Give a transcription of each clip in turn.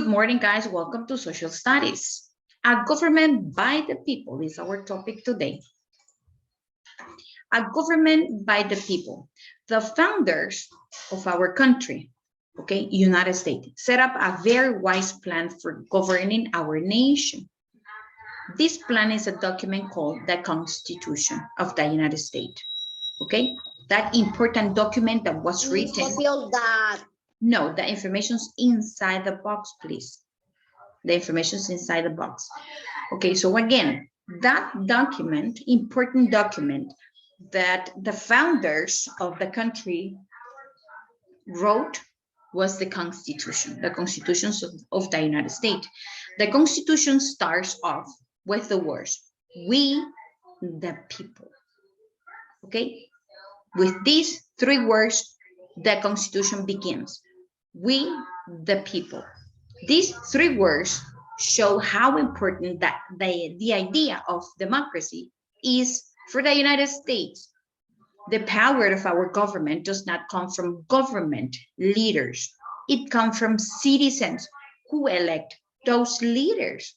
morning, guys. Welcome to Social Studies. A government by the people is our topic today. A government by the people. The founders of our country, okay, United States, set up a very wise plan for governing our nation. This plan is a document called the Constitution of the United States, okay? That important document that was written. Copy of that. No, the information's inside the box, please. The information's inside the box. Okay, so again, that document, important document that the founders of the country wrote was the Constitution, the Constitutions of the United States. The Constitution starts off with the words, we the people. Okay, with these three words, the Constitution begins. We the people. These three words show how important that the idea of democracy is for the United States. The power of our government does not come from government leaders. It comes from citizens who elect those leaders.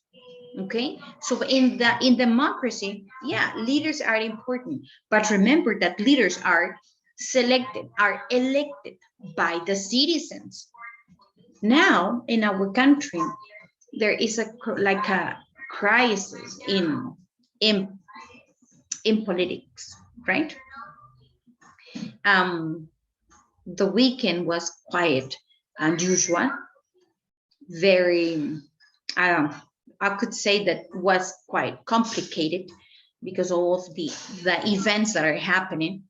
Okay, so in democracy, yeah, leaders are important, but remember that leaders are selected, are elected by the citizens. Now, in our country, there is a crisis in politics, right? The weekend was quite unusual, very, I could say that was quite complicated because of all of the events that are happening.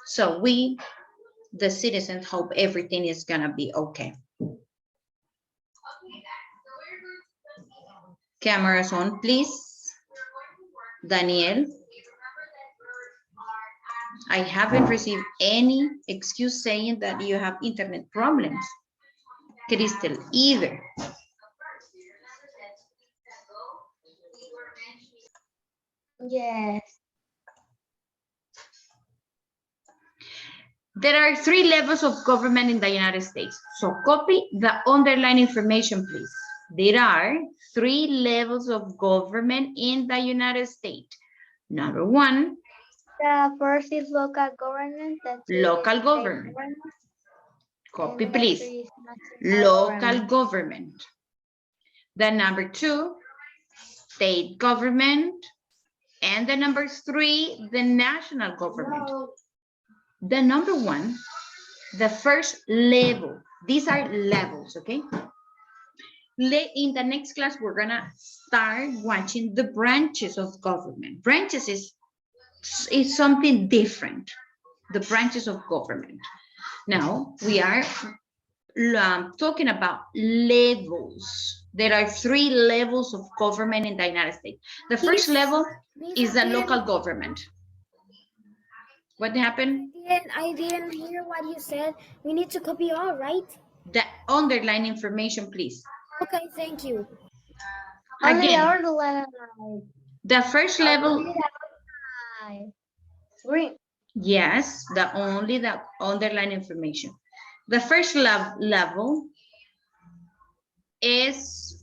So we, the citizens, hope everything is gonna be okay. Cameras on, please. Daniel. I haven't received any excuse saying that you have internet problems. Crystal, either. Yes. There are 3 levels of government in the United States. So copy the underlying information, please. There are 3 levels of government in the United States. Number 1. The first is local government. Local government. Copy, please. Local government. The number 2, state government. And the number 3, the national government. The number 1, the first level. These are levels, okay? In the next class, we're gonna start watching the branches of government. Branches is something different. The branches of government. Now, we are talking about levels. There are 3 levels of government in the United States. The first level is the local government. What happened? I didn't hear what you said. We need to copy all, right? The underline information, please. Okay, thank you. Again, the first level. Green. Yes, the underline information. The first level is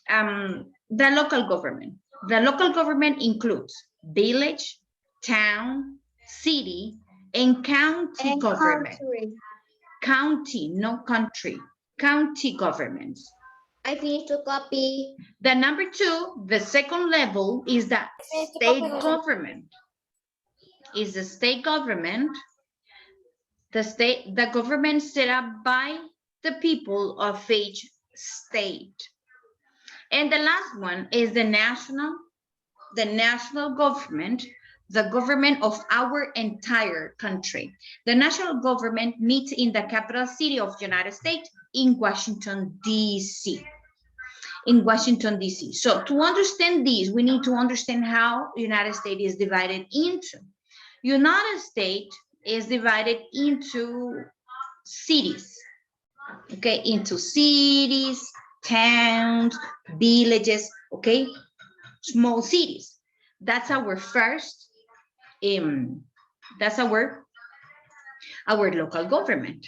the local government. The local government includes village, town, city, and county government. County, no country. County governments. I finished to copy. The number 2, the second level, is the state government. Is the state government. The government set up by the people of each state. And the last one is the national government, the government of our entire country. The national government meets in the capital city of the United States in Washington, D.C. In Washington, D.C. So to understand this, we need to understand how the United States is divided into. United States is divided into cities, okay? Into cities, towns, villages, okay? Small cities. That's our first, that's our local government.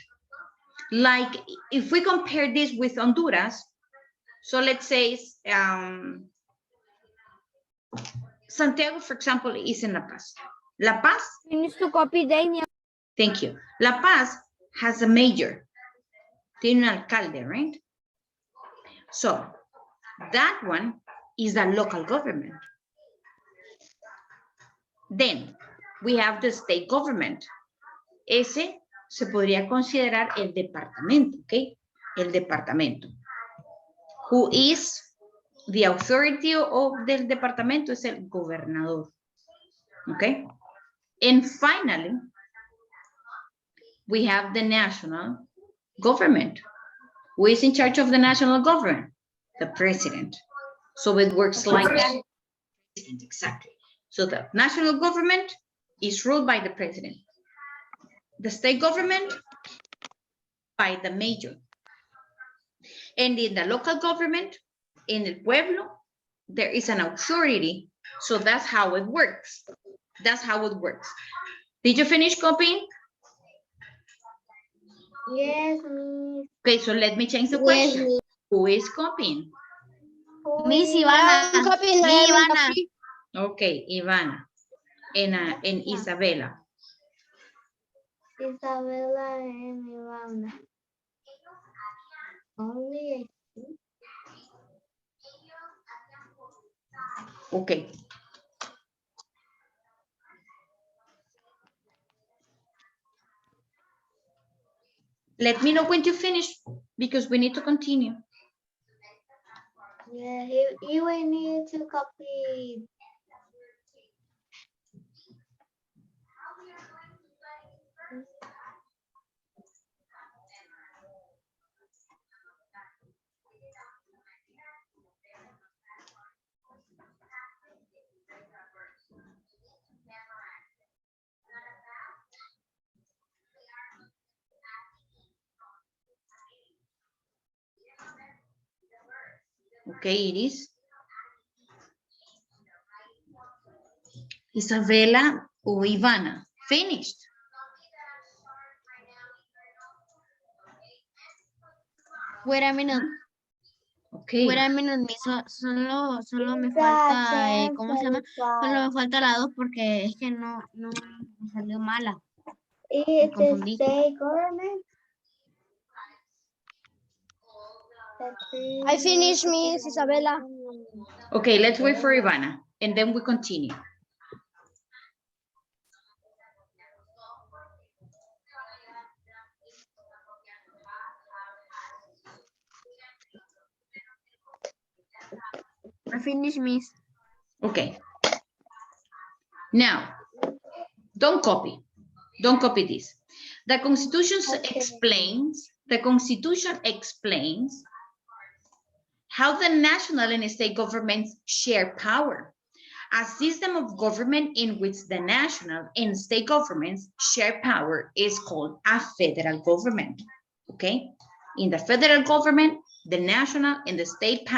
Like if we compare this with Honduras, so let's say Santiago, for example, is in La Paz. La Paz, You need to copy Daniel. thank you. La Paz has a mayor, tiene un alcalde, right? So that one is a local government. Then we have the state government. Ese se podría considerar el departamento, ¿ok? El departamento. Who is the authority of del departamento es el gobernador, ¿ok? And finally, we have the national government. Who is in charge of the national government? The president. So it works like that. Exactly. So the national government is ruled by the president. The state government by the mayor. And in the local government, in el pueblo, there is an authority. So that's how it works. That's how it works. Did you finish copying? Yes, Miss. Okay, so let me change the Yes, question. Miss. Who is copying? Miss Ivana. Ivana. Okay, Ivana. And Isabela. Isabela and Ivana. Only Okay. Let me know when you finish because we need to continue. yeah, you will need to copy. Okay, it is. Isabela or Ivana, finished. Wait a minute. Okay. Wait a minute, Miss. Solo me falta, ¿cómo se llama? Solo me falta la 2 porque es que no me salió mala. Me confundí. State government. I finished, Miss Isabella. Okay, let's wait for Ivana and then we continue. I finished, Miss. Okay. Now, don't copy. Don't copy this. The Constitution explains how the national and state governments share power. A system of government in which the national and state governments share power is called a federal government. Okay? In the federal government, the national and the state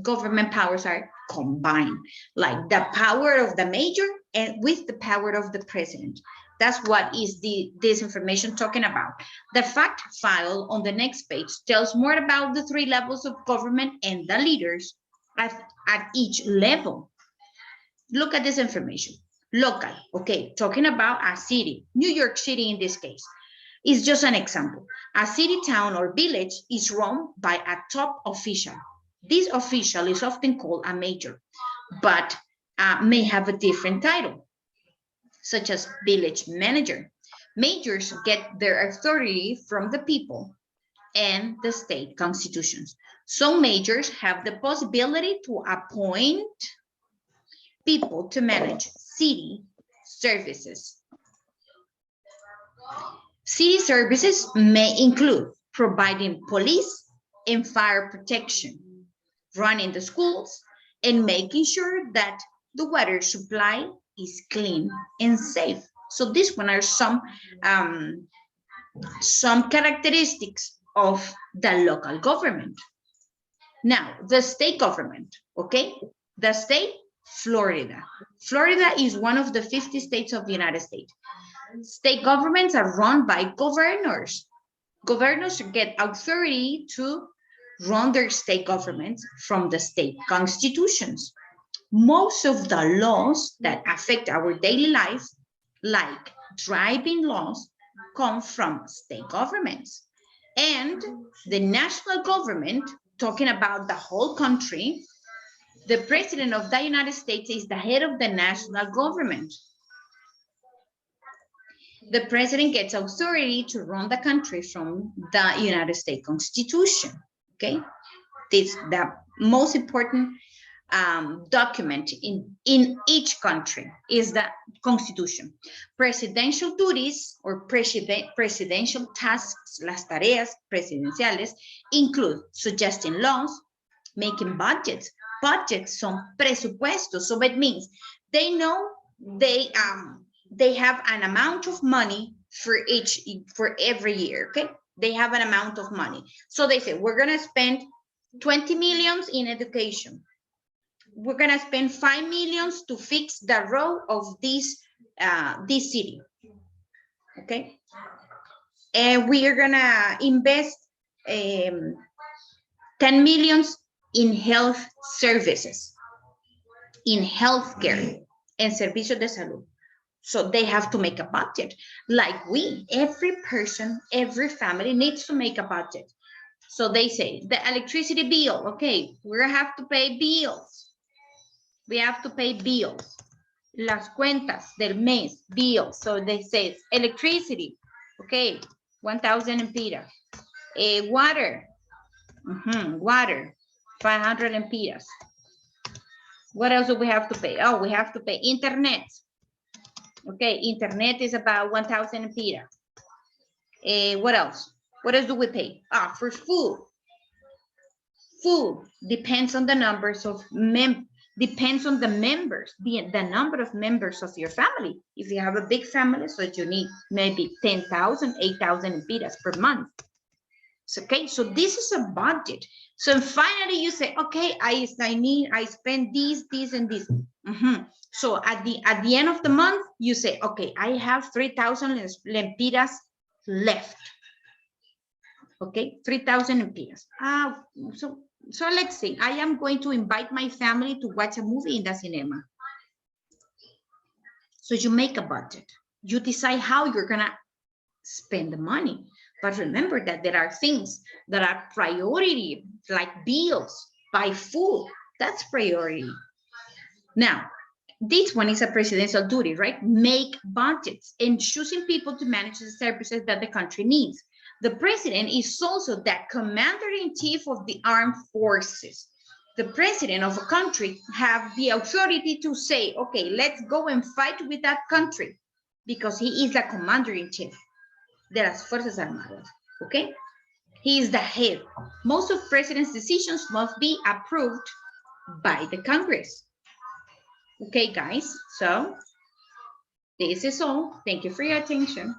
government powers are combined, like the power of the mayor and with the power of the president. That's what is this information talking about. The fact file on the next page tells more about the 3 levels of government and the leaders at each level. Look at this information. Local, okay, talking about a city, New York City in this case, is just an example. A city, town, or village is run by a top official. This official is often called a mayor, but may have a different title, such as village manager. Mayors get their authority from the people and the state constitutions. Some mayors have the possibility to appoint people to manage city services. City services may include providing police and fire protection, running the schools, and making sure that the water supply is clean and safe. So these one are some characteristics of the local government. Now, the state government, okay? The state, Florida. Florida is one of the 50 states of the United States. State governments are run by governors. Governors get authority to run their state governments from the state constitutions. Most of the laws that affect our daily life, like driving laws, come from state governments. And the national government, talking about the whole country, the president of the United States is the head of the national government. The president gets authority to run the country from the United States Constitution, okay? This the most important document in each country is the Constitution. Presidential duties or presidential tasks, las tareas presidenciales, include suggesting laws, making budgets. Budgets son presupuestos, so it means they know they have an amount of money for every year, okay? They have an amount of money. So they say, we're gonna spend 20 millions in education. We're gonna spend 5 millions to fix the road of this city, okay? And we are gonna invest 10 millions in health services, in healthcare, en servicios de salud. So they have to make a budget. Like every person, every family needs to make a budget. So they say the electricity bill, okay, we're gonna have to pay bills. We have to pay bills. Las cuentas del mes, bills. So they say electricity, okay, 1,000 lempiras. Water, water, 500 lempiras. What else do we have to pay? Oh, we have to pay internet. Okay, internet is about 1,000 lempiras. What else? What else do we pay? For food. Food depends on the numbers of depends on the members, the number of members of your family. If you have a big family, so you need maybe 10,000, 8,000 lempiras per month. So, okay, so this is a budget. So finally you say, okay, I spend this, and this. So at the end of the month, you say, okay, I have 3,000 lempiras left. Okay, 3,000 lempiras. So let's see, I am going to invite my family to watch a movie in the cinema. So you make a budget. You decide how you're gonna spend the money. But remember that there are things that are priority, like bills, buy food, that's priority. Now, this one is a presidential duty, right? Make budgets and choosing people to manage the services that the country needs. The president is also the commander-in-chief of the armed forces. The president of a country have the authority to say, okay, let's go and fight with that country because he is the commander-in-chief de las Fuerzas Armadas, okay? He is the head. Most of president's decisions must be approved by the Congress. Okay, guys, so this is all. Thank you for your attention.